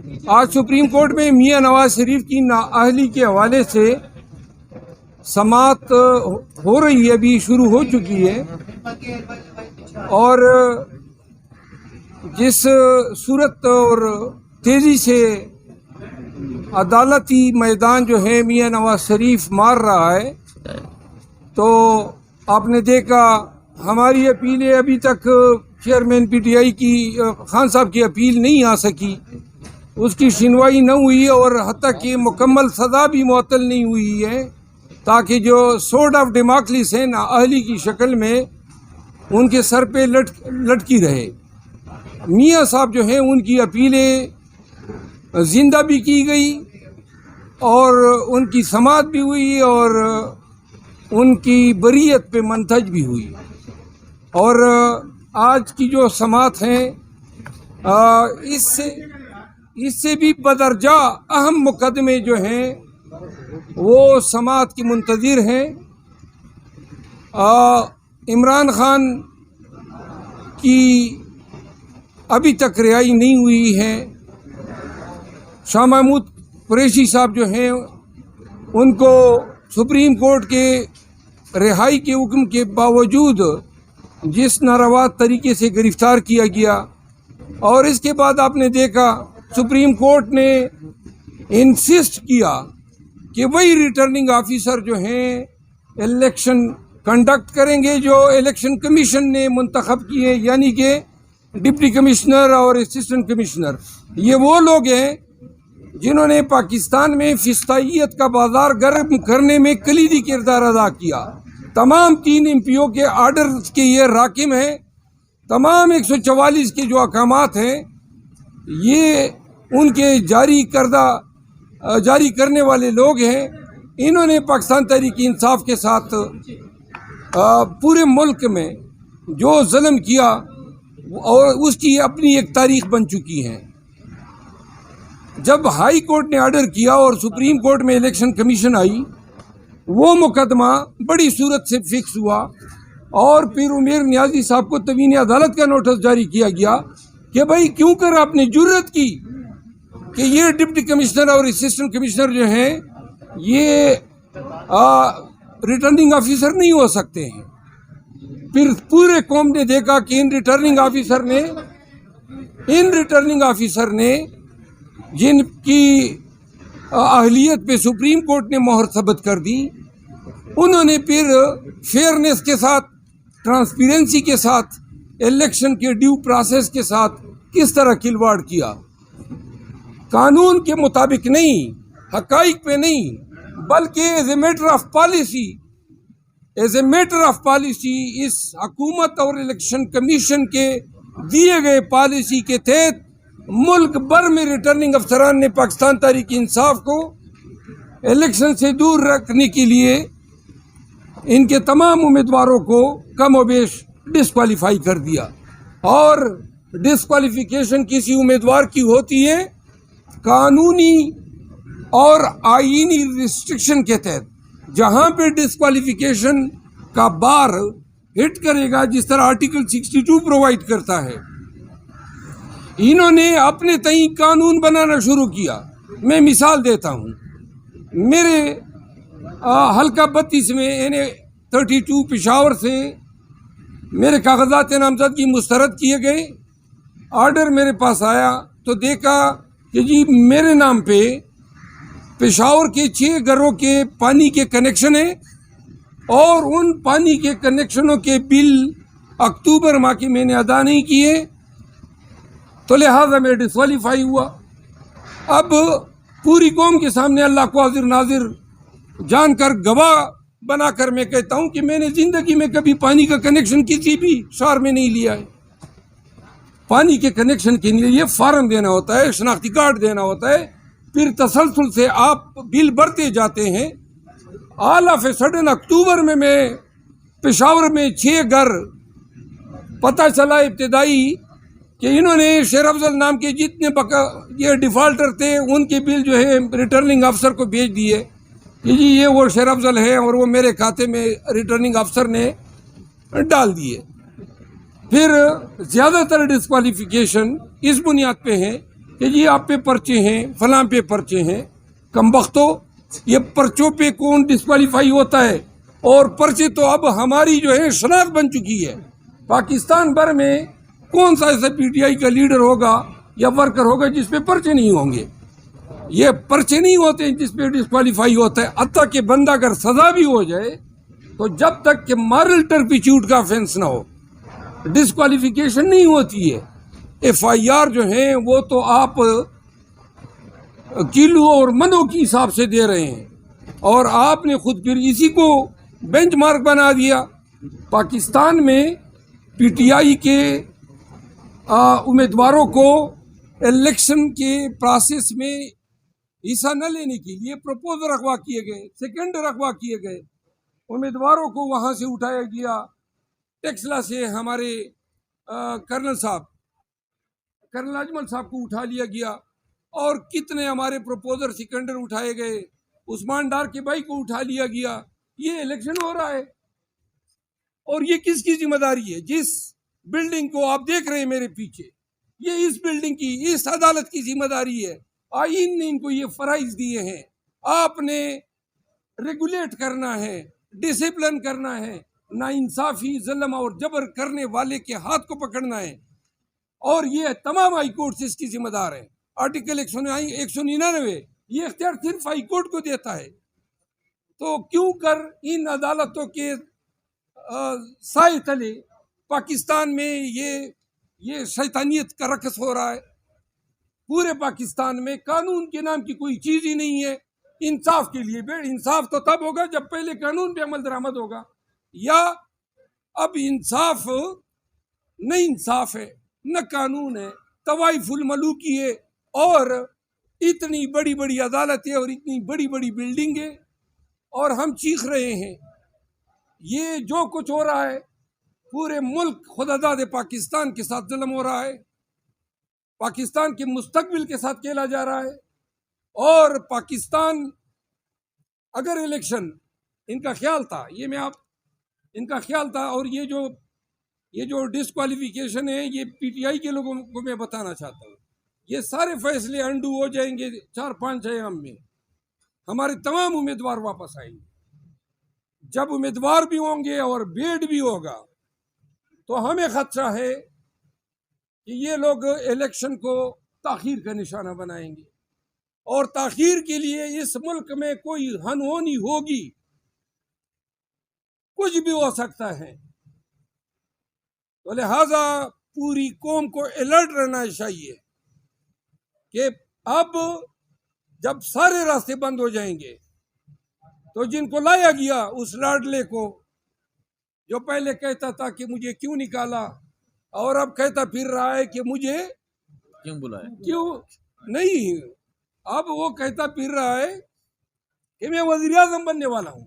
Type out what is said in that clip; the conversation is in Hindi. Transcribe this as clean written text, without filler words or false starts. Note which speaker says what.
Speaker 1: आज सुप्रीम कोर्ट में मियां नवाज शरीफ की नाअहली के हवाले से समाअत हो रही है, अभी शुरू हो चुकी है। और जिस सूरत और तेज़ी से अदालती मैदान जो है मियां नवाज शरीफ मार रहा है, तो आपने देखा हमारी अपीलें अभी तक चेयरमैन पीटीआई की खान साहब की अपील नहीं आ सकी, उसकी सुनवाई न हुई और हत्ता कि मुकम्मल सज़ा भी मुअत्तल नहीं हुई है, ताकि जो सोर्ड ऑफ डेमोक्रेसी है नाअहली की शक्ल में उनके सर पे लटकी रहे। मियाँ साहब जो हैं उनकी अपीलें जिंदा भी की गई और उनकी समाअत भी हुई और उनकी बरीयत पे मंथज भी हुई। और आज की जो समाअत है इससे भी बदरजा अहम मुकदमे जो हैं वो समाअत की मुंतज़िर हैं। इमरान खान की अभी तक रिहाई नहीं हुई है। शाह महमूद कुरैशी साहब जो हैं उनको सुप्रीम कोर्ट के रिहाई के हुक्म के बावजूद जिस नारवा तरीके से गिरफ्तार किया गया, और इसके बाद आपने देखा सुप्रीम कोर्ट ने इंसिस्ट किया कि वही रिटर्निंग ऑफिसर जो हैं इलेक्शन कंडक्ट करेंगे जो इलेक्शन कमीशन ने मुंतखब किए, यानी कि डिप्टी कमिश्नर और असिस्टेंट कमिश्नर। ये वो लोग हैं जिन्होंने पाकिस्तान में फिस्ताइयत का बाजार गर्म करने में कलीदी किरदार अदा किया। तमाम 3 एमपीओ के आर्डर के ये राकिम हैं। तमाम 144 के जो अहकामात हैं ये उनके जारी करने वाले लोग हैं। इन्होंने पाकिस्तान तहरीक इंसाफ के साथ पूरे मुल्क में जो जुल्म किया और उसकी अपनी एक तारीख बन चुकी है। जब हाई कोर्ट ने ऑर्डर किया और सुप्रीम कोर्ट में इलेक्शन कमीशन आई, वो मुकदमा बड़ी सूरत से फिक्स हुआ और फिर उमेर नियाजी साहब को तवीन अदालत का नोटिस जारी किया गया कि भाई क्यों कर आपने जुर्रत की कि ये डिप्टी कमिश्नर और असिस्टेंट कमिश्नर जो हैं ये रिटर्निंग ऑफिसर नहीं हो सकते हैं। फिर पूरे कौम ने देखा कि इन रिटर्निंग ऑफिसर ने जिनकी अहलियत पे सुप्रीम कोर्ट ने मोहर सबत कर दी, उन्होंने फिर फेयरनेस के साथ, ट्रांसपेरेंसी के साथ, इलेक्शन के ड्यू प्रोसेस के साथ किस तरह खिलवाड़ किया। कानून के मुताबिक नहीं, हकाइक पे नहीं, बल्कि as a matter of policy इस हुकूमत और इलेक्शन कमीशन के दिए गए पॉलिसी के तहत मुल्क भर में रिटर्निंग अफसरान ने पाकिस्तान तहरीक इंसाफ को इलेक्शन से दूर रखने के लिए इनके तमाम उम्मीदवारों को कम और बेश डिस्क्वालीफाई कर दिया। और डिस्क्वालिफिकेशन किसी उम्मीदवार की होती है कानूनी और आईनी रिस्ट्रिक्शन के तहत, जहां पे डिस्क्वालिफिकेशन का बार हिट करेगा, जिस तरह आर्टिकल 62 प्रोवाइड करता है। इन्होंने अपने तई कानून बनाना शुरू किया। मैं मिसाल देता हूँ, मेरे हल्का 32 में यानी 32 पेशावर से मेरे कागजात नामजदगी मुस्तरद किए गए। ऑर्डर मेरे पास आया तो देखा कि जी मेरे नाम पे पेशावर के 6 घरों के पानी के कनेक्शन है और उन पानी के कनेक्शनों के बिल अक्टूबर माह के मैंने अदा नहीं किए, तो लिहाजा मैं डिस्क्वालीफाई हुआ। अब पूरी कौम के सामने अल्लाह को हाजिर नाजिर जानकर गवाह बनाकर मैं कहता हूं कि मैंने जिंदगी में कभी पानी का कनेक्शन किसी भी शहर में नहीं लिया है। पानी के कनेक्शन के लिए फार्म देना होता है, शनाख्ती कार्ड देना होता है, फिर तसलसल से आप बिल भरते जाते हैं। ऑल ऑफ ए सडन अक्टूबर में मैं पेशावर में 6 घर पता चला इब्तिदाई कि इन्होंने शेर अफजल नाम के जितने ये डिफ़ाल्टर थे उनके बिल जो है रिटर्निंग अफसर को भेज दिए कि जी ये वो शेर अफजल है और वो मेरे खाते में रिटर्निंग अफसर ने डाल दिए। फिर ज़्यादातर डिस्क्वालिफिकेशन इस बुनियाद पे है कि जी आप पे पर्चे हैं, फलां पे पर्चे हैं। कमबख्तो, ये पर्चों पे कौन डिस्क्वालीफाई होता है? और पर्चे तो अब हमारी जो है शनाख्त बन चुकी है। पाकिस्तान भर में कौन सा ऐसा पीटीआई का लीडर होगा या वर्कर होगा जिस पे पर्चे नहीं होंगे? ये पर्चे नहीं होते जिस पे डिस्क्वालीफाई होता है। अतः के बंदा अगर सजा भी हो जाए तो जब तक कि मॉरल टर्पिट्यूड का ऑफेंस ना हो, डिस्क्वालिफिकेशन नहीं होती है। एफआईआर जो है वो तो आप किलो और मनों के हिसाब से दे रहे हैं और आपने खुद फिर इसी को बेंचमार्क बना दिया। पाकिस्तान में पीटीआई के उम्मीदवारों को इलेक्शन के प्रोसेस में हिस्सा न लेने के लिए प्रपोजल रखवा किए गए, सेकंड रखवा किए गए, उम्मीदवारों को वहां से उठाया गया। टेक्सला से हमारे कर्नल अजमल साहब को उठा लिया गया और कितने हमारे प्रपोजर सिकंदर उठाए गए, उस्मान डार के भाई को उठा लिया गया। ये इलेक्शन हो रहा है और ये किसकी जिम्मेदारी है? जिस बिल्डिंग को आप देख रहे हैं मेरे पीछे, ये इस बिल्डिंग की, इस अदालत की जिम्मेदारी है। आईन ने इनको ये फराइज दिए हैं। आपने रेगुलेट करना है, डिसिप्लिन करना है, नाइंसाफी, जुल्म और जबर करने वाले के हाथ को पकड़ना है और ये तमाम हाई कोर्ट इसकी जिम्मेदार है। आर्टिकल 199 ये इख्तियार सिर्फ हाई कोर्ट को देता है। तो क्यों कर इन अदालतों के साए तले पाकिस्तान में ये शैतानियत का रक़्स हो रहा है? पूरे पाकिस्तान में कानून के नाम की कोई चीज ही नहीं है। इंसाफ के लिए इंसाफ तो तब होगा जब पहले कानून पे अमल दरामद होगा, या अब इंसाफ न इंसाफ है न कानून है, तवाइफुल मलूकी है और इतनी बड़ी बड़ी अदालतें और इतनी बड़ी बड़ी बिल्डिंगें और हम चीख रहे हैं। ये जो कुछ हो रहा है पूरे मुल्क खुदादाद पाकिस्तान के साथ जुल्म हो रहा है, पाकिस्तान के मुस्तकबिल के साथ खेला जा रहा है। और पाकिस्तान अगर इलेक्शन इनका ख्याल था, इनका ख्याल था और ये जो डिस्क्वालिफिकेशन है ये पीटीआई के लोगों को मैं बताना चाहता हूँ, ये सारे फैसले अंडू हो जाएंगे 4-5 अयाम में। हमारे तमाम उम्मीदवार वापस आएंगे। जब उम्मीदवार भी होंगे और बेड भी होगा तो हमें खतरा है कि ये लोग इलेक्शन को ताखीर का निशाना बनाएंगे और ताखीर के लिए इस मुल्क में कोई अनहोनी होगी, कुछ भी हो सकता है। तो लिहाजा पूरी कौम को अलर्ट रहना चाहिए कि अब जब सारे रास्ते बंद हो जाएंगे तो जिनको लाया गया उस लाडले को, जो पहले कहता था कि मुझे क्यों निकाला और अब कहता फिर रहा है कि मुझे
Speaker 2: क्यों बुलाया,
Speaker 1: क्यों नहीं, अब वो कहता फिर रहा है कि मैं वज़ीर-ए-आज़म बनने वाला हूं।